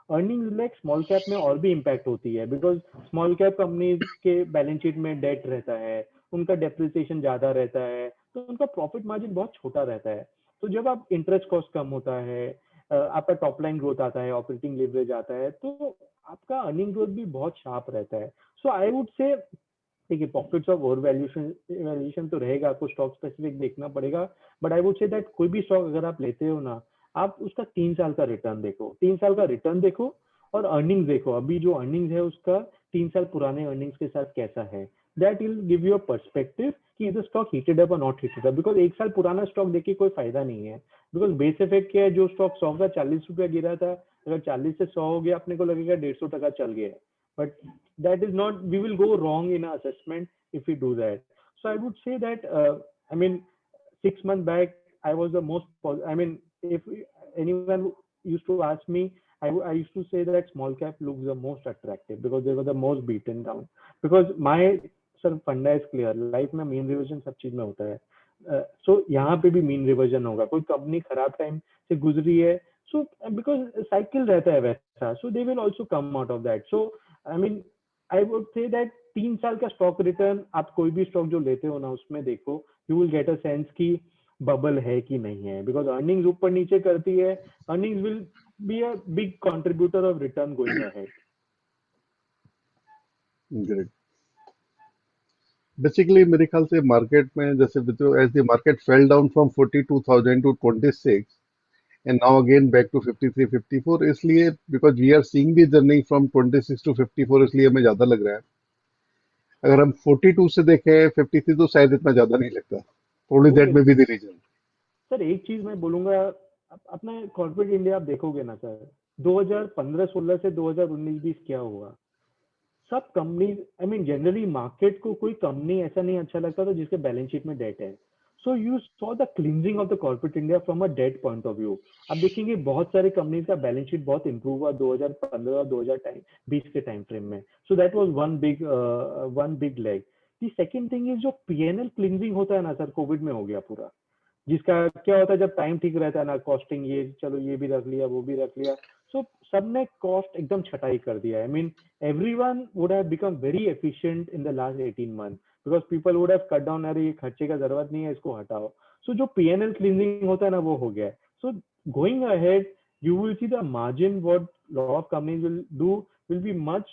अर्निंग्स लेग स्मॉल कैप में और भी इम्पैक्ट होती है, बिकॉज स्मॉल कैप कंपनीज के बैलेंस शीट में डेट रहता है, उनका डेप्रिसिएशन ज्यादा रहता है, तो उनका प्रॉफिट मार्जिन बहुत छोटा रहता है। तो जब आप इंटरेस्ट कॉस्ट कम होता है, आपका टॉप लाइन ग्रोथ आता है, ऑपरेटिंग लेवरेज आता है, तो आपका अर्निंग ग्रोथ भी बहुत शार्प रहता है। सो आई वुड से देखिए, पॉकेट्स ऑफ ओवर वैल्यूएशन तो रहेगा, आपको स्टॉक स्पेसिफिक देखना पड़ेगा। But I would say that कोई भी स्टॉक अगर आप लेते हो ना, आप उसका 3 साल का रिटर्न देखो, 3 साल का रिटर्न देखो और अर्निंग्स देखो। अभी जो अर्निंग्स है उसका 3 साल पुराने अर्निंग्स के साथ कैसा है, that will give you a perspective कि is the stock heated up और नॉट हीटेड अप। बिकॉज 1 साल पुराना स्टॉक देख के कोई फायदा नहीं है, बिकॉज बेस इफेक्ट क्या है, जो स्टॉक 100 का 40 रुपया गिरा था, अगर 40 से 100 हो गया, अपने को लगेगा 150 टका चल गया है। But that is not, we will go wrong in our assessment if we do that. So I would say that I mean 6 months back I was the I mean, if anyone used to ask me, I used to say that small cap looks the most attractive because they were the most beaten down, because my sir फंडा is clear, life में mean reversion सब चीज में होता है। सो यहाँ पे भी मीन रिवर्जन होगा, कोई कंपनी खराब टाइम से गुजरी है, सो बिकॉज साइकिल रहता है वैसा, so they will also come out of that. So I mean I would say that 3 साल का स्टॉक रिटर्न आप कोई भी स्टॉक जो लेते हो ना उसमें देखो, you will get a sense की बबल है कि नहीं है। बिकॉज अर्निंग्स ऊपर नीचे करती है, earnings will be a big contributor of return going ahead. Great. Basically मेरे ख्याल से मार्केट में जैसे as the market fell down from 42,000 to 26 and now again back to 53 54, इसलिए because we are seeing the journey from 26 to 54, इसलिए हमें ज्यादा लग रहा है। अगर हम 42 से देखें 53 तो शायद इतना ज्यादा नहीं लगता। Probably that okay may be the reason. Sir, एक चीज मैं बोलूंगा, अपना कॉर्पोरेट इंडिया आप देखोगे ना सर, 2015-16 से 2019-20 क्या हुआ, सब company, I mean generally market को कोई कंपनी ऐसा नहीं अच्छा लगता था जिसके बैलेंस शीट में डेट है। So you saw the cleansing of the corporate India from a date point of view. आप देखेंगे बहुत सारे कंपनीज का बैलेंस शीट बहुत इंप्रूव हुआ 2015 और 2020 के टाइम फ्रेम में। So that was one big leg the second thing is जो पीएनएल क्लिनजिंग होता है ना सर, कोविड में हो गया पूरा। जिसका क्या होता है, जब टाइम ठीक रहता है ना, कॉस्टिंग ये चलो ये भी रख लिया वो भी रख लिया, सो सबने कॉस्ट एकदम छटाई कर दिया है। I mean everyone would have become very efficient in the last 18 month because people would have cut down, अरे ये खर्चे का जरूरत नहीं है इसको हटाओ। सो जो पीएनएल क्लीनिंग होता है ना वो हो गया है। So going ahead you will see the margin what lot of companies will do will be much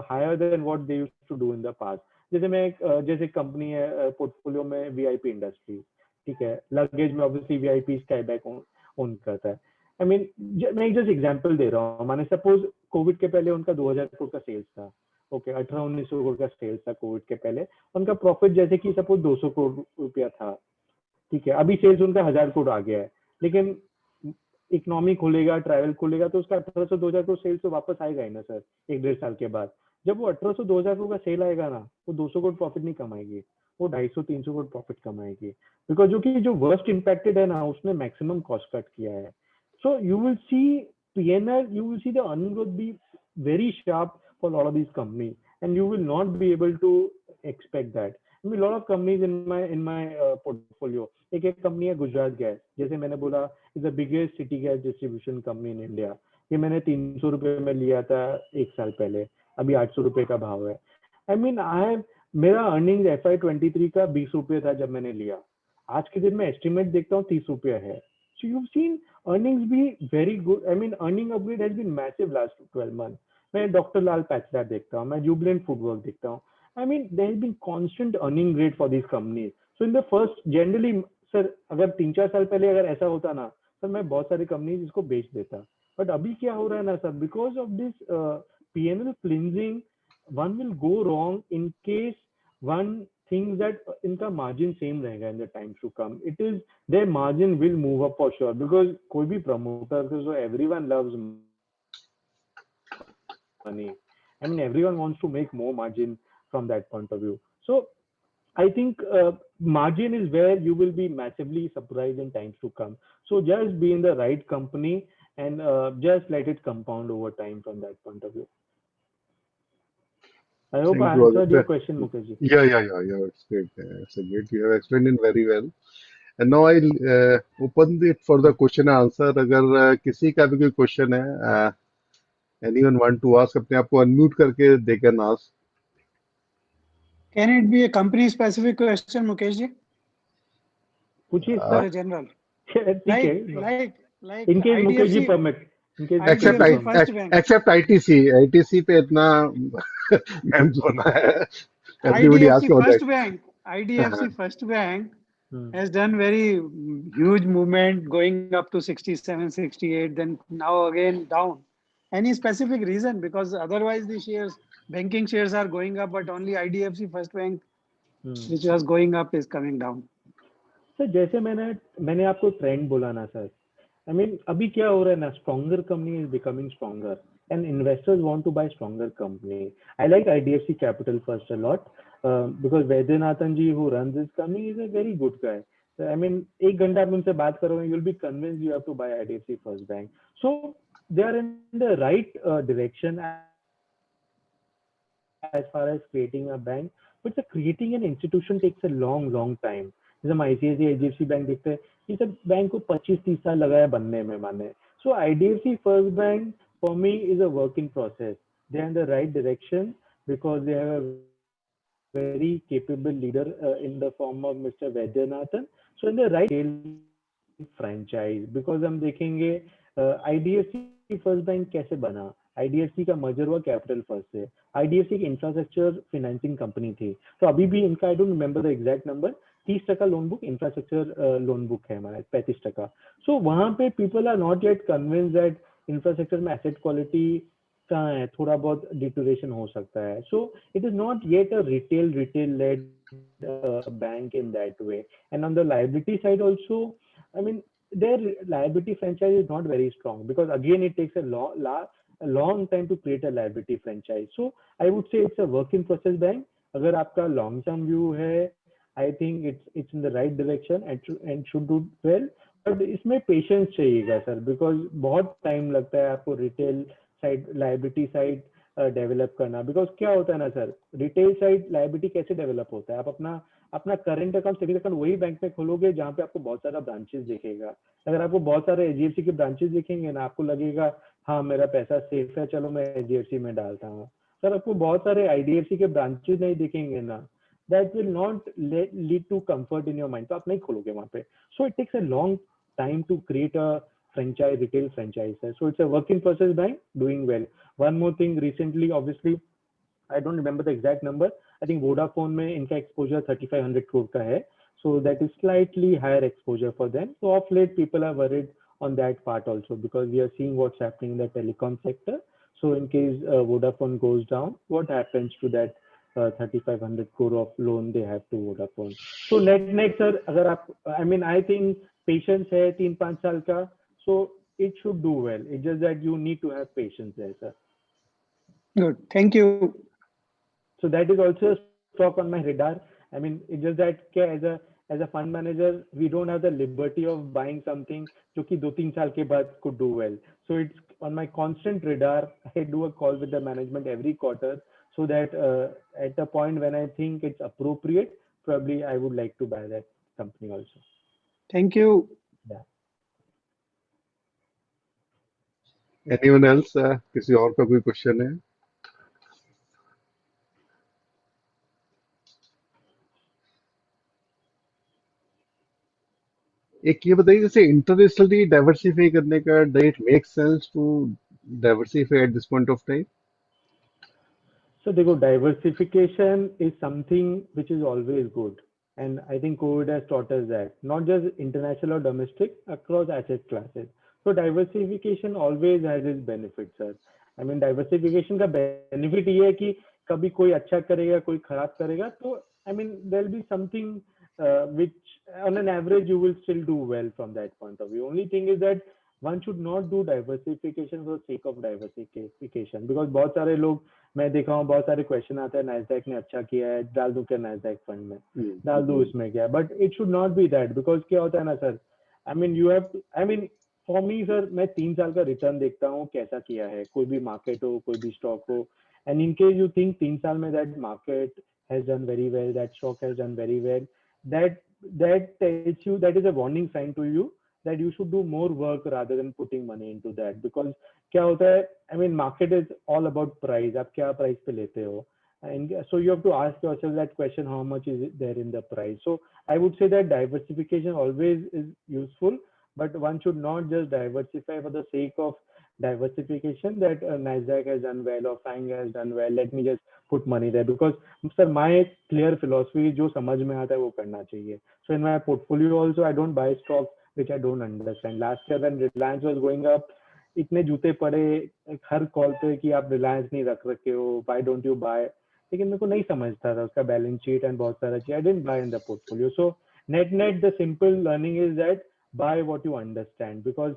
higher than what they used to do in the past। जैसे मैं जैसे कंपनी है पोर्टफोलियो में वीआईपी इंडस्ट्री, ठीक है, luggage में obviously VIP स्काईबैक own करता है। आई मीन मैं जस्ट एग्जांपल दे रहा हूँ, माने सपोज कोविड के पहले उनका 2000 करोड़ का सेल्स था, ओके 1800-1900 करोड़ का सेल्स था कोविड के पहले, उनका प्रॉफिट जैसे कि सपोज 200 करोड़ रुपया था, ठीक है, अभी सेल्स उनका 1000 करोड़ आ गया है, लेकिन इकोनॉमी खुलेगा, ट्रैवल खुलेगा, तो उसका 1800-2000 करोड़ सेल तो वापस आएगा ही ना सर, 1-1.5 साल के बाद। जब वो 1800-2000 करोड़ का सेल आएगा ना, वो 200 करोड़ प्रॉफिट नहीं कमाएगी, वो 250-300 करोड़ प्रॉफिट कमाएगी, बिकॉज जो वर्स्ट इम्पैक्टेड है ना, उसने मैक्सिमम कॉस्ट कट किया है। So you will see PNL, you will see the earning growth be very sharp for a lot of these companies, and you will not be able to expect that. I mean, a lot of companies in my portfolio, एक company है Gujarat gas, जैसे मैंने बोला is the biggest city gas distribution company in India. ये मैंने 300 रुपए में लिया था 1 साल पहले, अभी 800 रुपए का भाव है। आई मीन मेरा अर्निंग FY23 का 20 रुपये था जब मैंने लिया, आज के दिन में एस्टिमेट देखता हूँ 30 रुपये है। सो यू सीन अर्निंग्स भी very good. I mean earning upgrade has been massive last 12 month. मैं डॉक्टर लाल पैथलर देखता हूँ, मैं जुबिलेंट फूडवर्क देखता हूँ। I mean, there has been constant earning rate for these companies. So in the first, generally, sir अगर 3-4 साल पहले अगर ऐसा होता ना सर, मैं बहुत सारी कंपनीज इसको बेच देता। बट अभी क्या हो रहा है ना sir, because of this PNL cleansing, one will go wrong in case one things that इनका मार्जिन सेम रहेगा in the times to come. It is there margin will move up for sure, because कोई भी promoter, so everyone loves money. I mean, everyone wants to make more margin from that point of view. So I think margin is where you will be massively surprised in times to come. So just be in the right company and just let it compound over time from that point of view. I hope I Thank you, answered your Aditya. question, Mukherjee. Yeah. It's great. It's a great. You have explained it very well. And now I'll open it for the question and answer. अगर किसी का भी कोई question है, anyone want to ask, अपने आप को unmute करके they can ask. Can it be a company specific question, Mukesh ji? पूछिए Or सर, a general? ठीक है, Like in case Mukherjee IDFC, permit, in case Except IDFC Mukherjee First Bank. except ITC पे इतना memes होना है. Everybody asks IDFC for that. First Bank, IDFC First Bank permit. has done very huge movement going up to 67, 68, then now again down. Any specific reason? Because otherwise the shares, banking shares are going up, but only IDFC First Bank, which was going up, is coming down. Sir जैसे मैंने आपको trend बोला ना sir, I mean अभी क्या हो रहा है ना, stronger company is becoming stronger and investors want to buy stronger company. I like IDFC capital first a lot because Vaidyanathan ji who run this company is a very good guy. I mean 1 घंटा आप उनसे बात करोगे, you will be convinced you have to buy IDFC first bank. So they are in the right direction as far as creating a bank, but the creating an institution takes a long time. जैसे हम ICICI HDFC bank देखते हैं, ये सब bank को 25-30 साल लगा है बनने में माने। So IDFC First Bank for me is a work in process. They are in the right direction because they have a very capable leader in the form of Mr. Vaidyanathan. So in the right franchise, because हम देखेंगे IDFC First Bank कैसे बना। IDFC का merger हुआ capital first से। IDFC की infrastructure financing company थी, तो अभी भी इनका I don't remember the exact number, 30% loan book infrastructure loan book है हमारा, 35%। सो वहां पे people are not yet convince that infrastructure में एसेट क्वालिटी कहाँ है, थोड़ा बहुत डिटोरेशन हो सकता है। So it is not yet a retail led bank in that way. And on the liability side also, I mean, their liability franchise is not very strong because again it takes a long time to create a liability franchise. So I would say it's a work in process bank. अगर आपका long term view है, I think it's in the right direction and should do well. But इसमें patience चाहिएगा sir, because बहुत time लगता है आपको retail side, liability side develop करना, बिकॉज क्या होता है ना सर, रिटेल साइड लायबिलिटी कैसे डेवलप होता है, आप अपना अपना करंट अकाउंट सेविंग अकाउंट वही बैंक में खोलोगे जहाँ पे आपको बहुत सारा ब्रांचेस दिखेगा। अगर आपको बहुत सारे एचडीएफसी के ब्रांचेस दिखेंगे ना, आपको लगेगा हाँ मेरा पैसा सेफ है, चलो मैं एचडीएफसी में डालता हूँ। सर आपको बहुत सारे आईडीएफसी के ब्रांचेस नहीं दिखेंगे ना, that will not lead to comfort in your mind, तो आप नहीं खोलोगे वहाँ पे। So it takes a long time to create a franchise, retail franchise. So it's a work in process by doing well. One more thing, recently, obviously, I don't remember the exact number. I think Vodafone में इनका exposure 3500 crore का है. So that is slightly higher exposure for them. So of late, people are worried on that part also, because we are seeing what's happening in the telecom sector. So in case Vodafone goes down, what happens to that 3500 crore of loan they have to Vodafone? So net sir, अगर आप, I mean, I think patience है 3-5 साल का, so it should do well. It's just that you need to have patience there, sir. Good. Thank you. So that is also a stock on my radar. I mean, it's just that as a fund manager, we don't have the liberty of buying something जो कि 2-3 साल के बाद could do well. So it's on my constant radar. I do a call with the management every quarter, so that at the point when I think it's appropriate, probably I would like to buy that company also. Thank you. Yeah. Anyone else? किसी और का कोई question है? एक ये बताइए, जैसे internationally diversify करने का, does it make sense to diversify at this point of time? So देखो, diversification is something which is always good, and I think COVID has taught us that, not just international or domestic, across asset classes. So diversification always has its benefits, sir. I mean, diversification का benefit ये है कि कभी कोई अच्छा करेगा, कोई खराब करेगा, तो I mean there will be something which on an average you will still do well from that point of view. Only thing is that one should not do diversification for the sake of diversification, because बहुत सारे लोग, मैं देखा हूँ, बहुत सारे question आते हैं, नाइसडैक ने अच्छा किया है, डाल दूं क्या नाइसडैक फंड में, डाल दूं उसमें क्या, but it should not be that, because क्या होता है ना sir, I mean you have, I mean for me sir, मैं 3 साल का रिटर्न देखता हूँ कैसा किया है, कोई भी मार्केट हो, कोई भी स्टॉक हो, and in case you think 3 साल में that market has done very well, that stock has done very well, that that tells you, that is a warning sign to you that you should do more work rather than putting money into that. Because क्या होता है, I mean market is all about price, आप क्या price पे लेते हो, and so you have to ask yourself that question, how much is it there in the price. So I would say that diversification always is useful, but one should not just diversify for the sake of diversification, that Nasdaq has done well or FANG has done well, let me just put money there, because sir my clear philosophy, जो समझ में आता है वो करना चाहिए. So in my portfolio also I don't buy stocks which I don't understand. Last year when Reliance was going up, इतने जूते पड़े हर कॉल पे कि आप रिलायंस नहीं रख रखे हो, why don't you buy, लेकिन मेरे को नहीं समझता था उसका बैलेंस शीट एंड बहुत सारा चीज, I didn't buy in the portfolio. So net the simple learning is that buy what you understand, because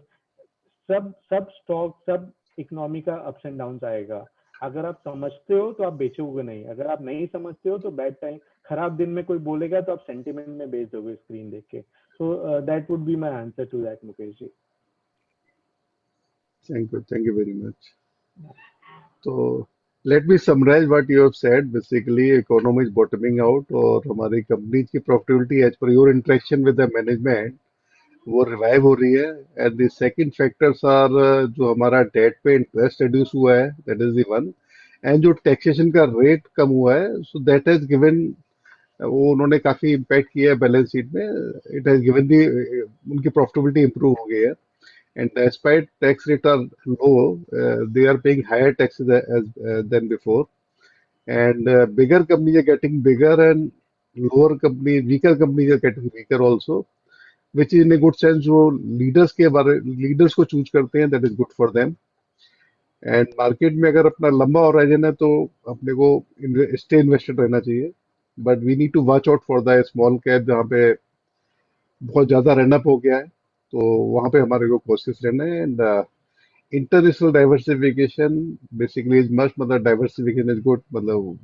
सब स्टॉक, सब इकोनॉमी का अप्स एंड डाउन आएगा. अगर आप समझते हो तो आप बेचोगे नहीं, अगर आप नहीं समझते हो तो बैड टाइम, खराब दिन में कोई बोलेगा तो आप सेंटिमेंट में बेच दोगे स्क्रीन देख के. So that would be my answer to that, Mukesh ji. Thank you very much. तो let me summarize what you have said. Basically, economy is bottoming out और हमारी कंपनी की profitability as per your interaction with the management वो revive हो रही है. And the second factors are जो हमारा डेट पे इंटरेस्ट रिड्यूस हुआ है, that is the one. And जो टैक्सेशन का रेट कम हुआ है, सो दैट हैज गिवन, वो उन्होंने काफी इम्पैक्ट किया है बैलेंस शीट में. इट हैज गिवन दी, उनकी प्रॉफिटेबिलिटी इंप्रूव हो गई है. And despite tax rate are low, they are paying higher taxes than before. And bigger companies are getting bigger and lower company, weaker companies are getting weaker also, which is in a good sense, जो leaders को choose करते हैं, that is good for them. And market में अगर अपना लंबा horizon है तो अपने को स्टे इन्वेस्टेड रहना चाहिए. But we need to watch out for the small cap जहाँ पे बहुत ज्यादा रनअप हो गया है, तो वहां पे हमारे को कोशिश रहना है. And international diversification basically is must, मतलब डाइवर्सिफिकेशन इज गुड, मतलब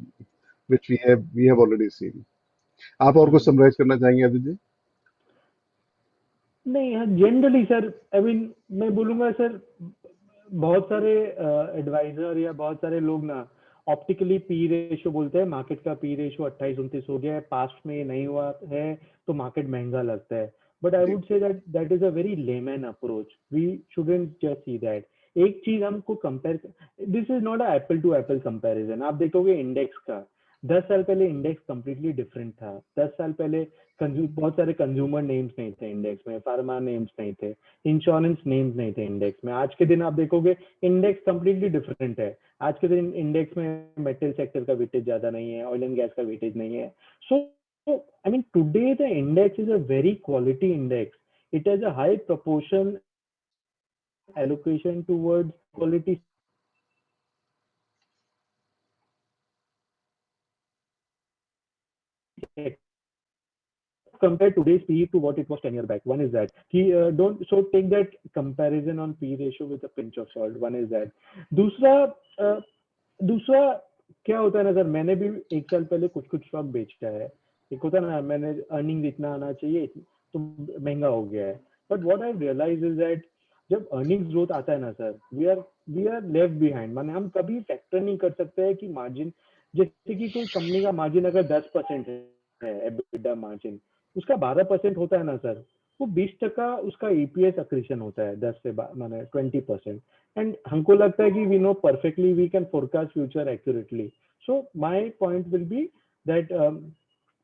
which we have already seen. आप और कुछ समराइज करना चाहेंगे आदित्य जी? नहीं, जनरली सर, आई मीन मैं बोलूंगा सर, बहुत सारे एडवाइजर या बहुत सारे लोग ना ऑप्टिकली पी रेशियो बोलते हैं, मार्केट का पी रेशियो 28-29 हो गया है, पास्ट में नहीं हुआ है तो मार्केट महंगा लगता है. But I would say that that is a very layman approach. We shouldn't just see that. एक चीज हमको compare, this is not a apple to apple comparison. आप देखोगे इंडेक्स का, 10 साल पहले इंडेक्स कंप्लीटली डिफरेंट था. 10 साल पहले बहुत सारे कंज्यूमर नेम्स नहीं थे इंडेक्स में, फार्मा नेम्स नहीं थे, इंश्योरेंस नेम्स नहीं थे इंडेक्स में. आज के दिन आप देखोगे इंडेक्स कंप्लीटली डिफरेंट है. आज के दिन इंडेक्स में मेटल सेक्टर का वेटेज ज्यादा नहीं है, ऑयल एंड गैस का वेटेज नहीं है. So I mean today the index is a very quality index. It has a high proportion allocation towards quality compare today's PE to what it was 10 years back. One is that he don't so take that comparison on P ratio with a pinch of salt. One is that. दूसरा दूसरा क्या होता है ना sir, मैंने भी 1 साल पहले कुछ कुछ स्टॉक बेचा है. एक होता है ना, मैंने अर्निंग इतना आना चाहिए तो महंगा हो गया है. But what I realise is that जब अर्निंग्स ग्रोथ आता है ना sir, we are left behind. माने हम कभी फैक्टर नहीं कर सकते हैं कि मार्जिन, जैसे कि कोई कंपनी का मार्जिन अगर 10% है, एबिटा मार्जिन उसका 12% होता है ना सर, वो 20% उसका ईपीएस अक्रीशन होता है, 10 से माने 20%. एंड हमको लगता है कि we know perfectly, we can forecast future accurately. So my point will be that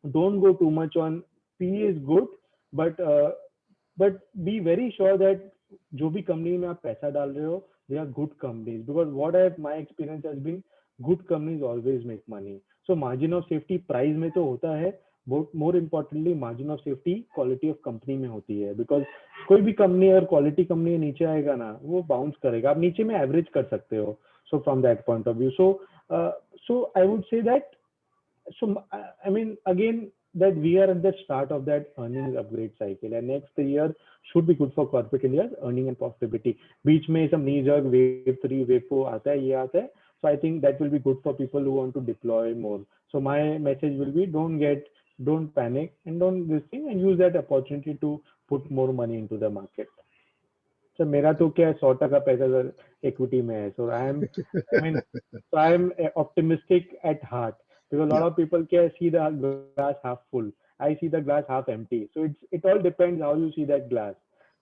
don't go too much on P is good, but be very sure that जो भी कंपनी में आप पैसा डाल रहे हो, they are good companies, because what I my experience has been, good companies always make money. So margin of safety price में तो होता है, but more importantly margin of safety quality of company में होती है. Because कोई भी company अगर क्वालिटी कंपनी नीचे आएगा ना, वो बाउंस करेगा. आप नीचे में एवरेज कर सकते हो. So from that point of view, so I would say that, so I mean again, that we are at the start of that earnings upgrade cycle, and next year should be good for corporate India's earning and profitability. बीच में some knee jerk wave 3 wave 4 आता है, ये आता है. So I think that will be good for people who want to deploy more. So my message will be, don't panic and don't this thing, and use that opportunity to put more money into the market. So मेरा तो क्या है, 100% पैसा sir equity में है. So I am optimistic at heart, because a lot Yeah. of people can see the glass half full. I see the glass half empty. So it all depends how you see that glass.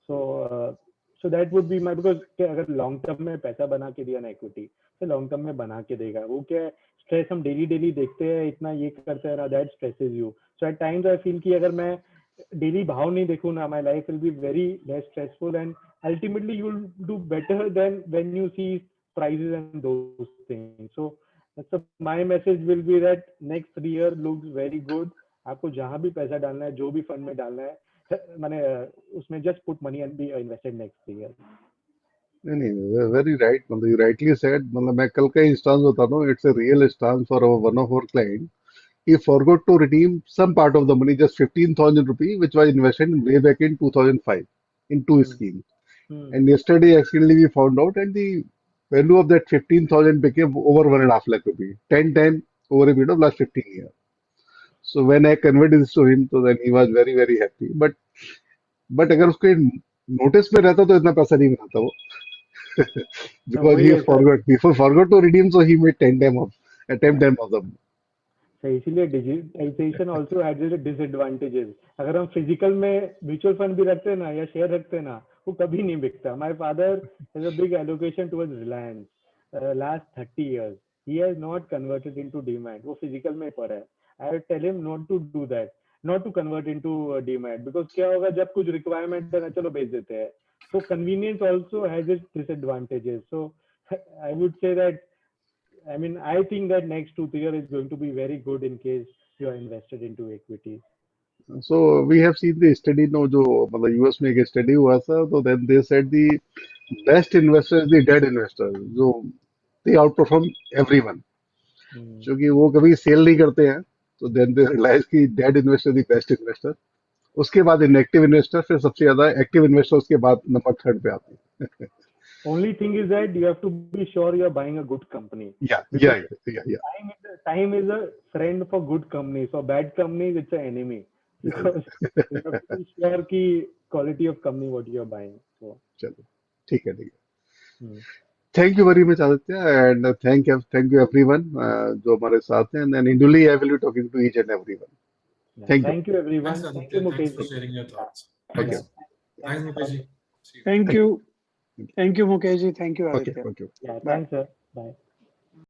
So that would be my, because क्या अगर long term में पैसा बना के दिया ना equity, तो long term में बना के देगा. वो क्या स्ट्रेस हम डेली डेली देखते हैं, इतना ये करते हैं ना, that stresses you. So at times I feel कि अगर मैं डेली भाव नहीं देखूँ ना, my life will be very less stressful, and ultimately you'll do better than when you see prices and those things. So my message will be that next 3 year looks very good. आपको जहां भी पैसा डालना है, जो भी fund में डालना है, माने उसमें just put money and be invested next 3 year. नहीं नहीं, वेरी राइट. मतलब यू राइटली सेड. मतलब मैं कल का इंस्टांस बता रहा हूँ. It's a real instance for one of our client. He forgot to redeem some part of the money, just 15,000 rupees, which was invested way back in 2005 in two Hmm. schemes. Hmm. And yesterday, actually, we found out, and the value of that 15,000 became over 1.5 lakh rupees, 10 times over a period of last 15 years. So when I conveyed this to him, so then he was very, very happy. But अगर उसके notice में रहता तो इतना पैसा नहीं बनाता वो. Because वही है sir. he forgot to redeem, so he made 10 times of the. तो इसीलिए डिजिटाइजेशन ऑल्सो एडेड डिसएडवांटेजेस. अगर हम फिजिकल में म्यूचुअल फंड भी रखते हैं ना, या शेयर रखते हैं ना, वो कभी नहीं बिकता. My father has a big allocation towards Reliance last 30 years. He has not converted into demat. वो फिजिकल में पड़ा है. I tell him not to do that, not to convert into demat, because क्या होगा जब कुछ रिक्वायरमेंट है ना, चलो बेच देते हैं. So convenience also has its disadvantages. So I would say that, I mean, I think that next 2 3 years is going to be very good in case you are invested into equity. So we have seen the study now, जो मतलब US में एक study हुआ था. तो then they said the best investor is the dead investor, जो they outperform everyone. Hmm. क्योंकि वो कभी सेल नहीं करते हैं. तो then they realize कि dead investor the best investor. उसके बाद inactive investor, फिर सबसे ज्यादा active investor उसके बाद नंबर थर्ड पे आते हैं. Only thing is that you have to be sure you are buying a good company, Yeah, because yeah, yeah, yeah, time is a friend for good companies. For bad companies, it's an enemy, yeah. because you have to be sure कि quality of company what you are buying. So, चलो, ठीक है, ठीक है. hmm. Thank you very much, Aditya, and thank you everyone जो हमारे साथ हैं. And individually, I will be talking to each and everyone. Yeah. Thank you. Thank you, everyone. Thanks, Thank you, Aditya. Thanks Mukesh. for sharing your thoughts. Okay. Thanks. Thanks, Mukesh ji. See you. Thank you. Thank you, Mukesh ji. Thank you, Okay. Aditya. Okay. Yeah, Bye. thanks, sir. Bye.